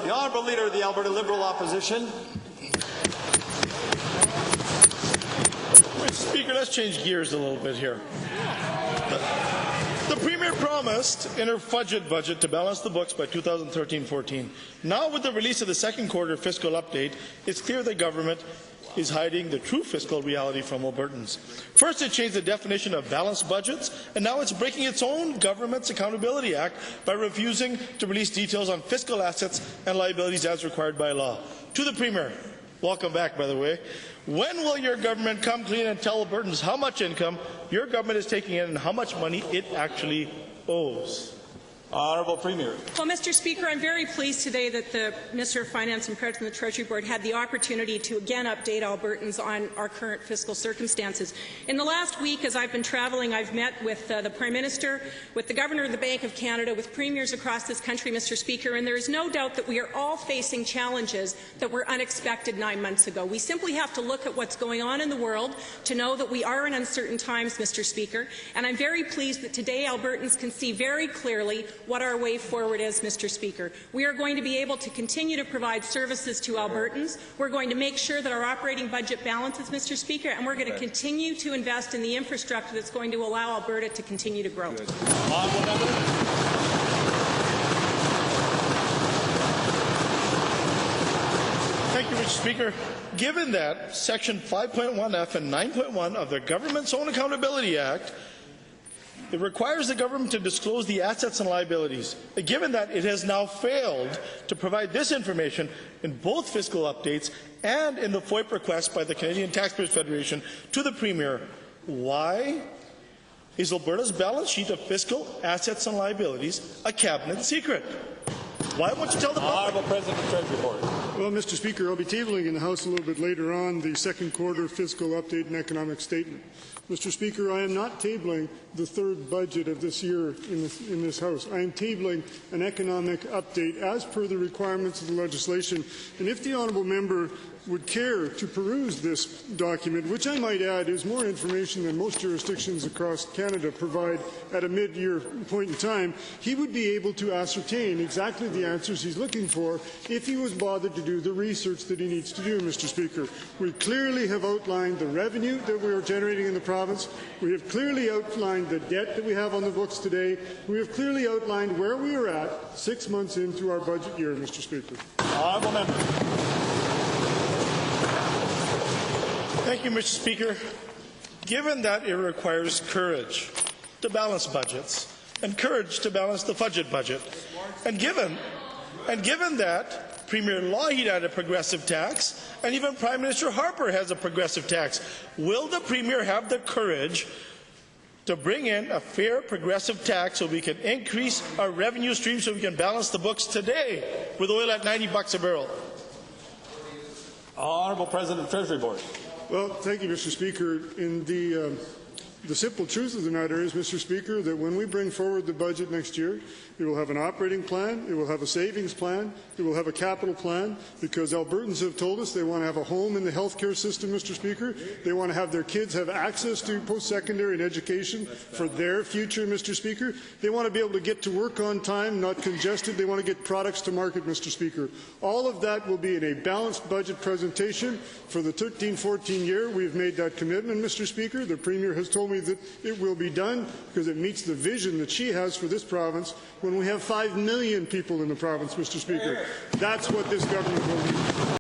The Honourable Leader of the Alberta Liberal Opposition. Mr. Speaker, let's change gears a little bit here. The Premier promised in her budget to balance the books by 2013-14. Now, with the release of the second quarter fiscal update, it's clear the government is hiding the true fiscal reality from Albertans. First, it changed the definition of balanced budgets, and now it's breaking its own Government's Accountability Act by refusing to release details on fiscal assets and liabilities as required by law. To the Premier, welcome back, by the way. When will your government come clean and tell Albertans how much income your government is taking in and how much money it actually owes? Honourable Premier. Well, Mr. Speaker, I'm very pleased today that the Minister of Finance and President of the Treasury Board had the opportunity to again update Albertans on our current fiscal circumstances. In the last week, as I've been travelling, I've met with the Prime Minister, with the Governor of the Bank of Canada, with premiers across this country, Mr. Speaker, and there is no doubt that we are all facing challenges that were unexpected 9 months ago. We simply have to look at what's going on in the world to know that we are in uncertain times, Mr. Speaker, and I'm very pleased that today Albertans can see very clearly what our way forward is, Mr. Speaker. We are going to be able to continue to provide services to Albertans. We're going to make sure that our operating budget balances, Mr. Speaker, and we're going to continue to invest in the infrastructure that's going to allow Alberta to continue to grow. Thank you, Mr. Speaker. Given that Section 5.1F and 9.1 of the Government's Own Accountability Act, it requires the government to disclose the assets and liabilities. Given that it has now failed to provide this information in both fiscal updates and in the FOIP request by the Canadian Taxpayers Federation to the Premier, why is Alberta's balance sheet of fiscal assets and liabilities a cabinet secret? Why won't you tell the public? Honourable President of the Treasury Board. Well, Mr. Speaker, I'll be tabling in the House a little bit later on the second quarter fiscal update and economic statement. Mr. Speaker, I am not tabling the third budget of this year in this House. I am tabling an economic update as per the requirements of the legislation. And if the honourable member would care to peruse this document, which I might add is more information than most jurisdictions across Canada provide at a mid-year point in time, he would be able to ascertain exactly the answers he's looking for if he was bothered to do the research that he needs to do, Mr. Speaker. We clearly have outlined the revenue that we are generating in the province. We have clearly outlined the debt that we have on the books today. We have clearly outlined where we are at 6 months into our budget year, Mr. Speaker. Honourable Member. Thank you, Mr. Speaker. Given that it requires courage to balance budgets and courage to balance the budget, and given that Premier Lougheed had a progressive tax and even Prime Minister Harper has a progressive tax, will the Premier have the courage to bring in a fair progressive tax so we can increase our revenue stream so we can balance the books today with oil at $90 a barrel? Honourable President of the Treasury Board. Well, thank you, Mr. Speaker. In the simple truth of the matter is, Mr. Speaker, that when we bring forward the budget next year, it will have an operating plan, it will have a savings plan, it will have a capital plan, because Albertans have told us they want to have a home in the healthcare system, Mr. Speaker. They want to have their kids have access to post-secondary and education for their future, Mr. Speaker. They want to be able to get to work on time, not congested. They want to get products to market, Mr. Speaker. All of that will be in a balanced budget presentation for the 13-14 year. We have made that commitment, Mr. Speaker. The Premier has told me that it will be done because it meets the vision that she has for this province when we have 5 million people in the province, Mr. Speaker. That's what this government will do.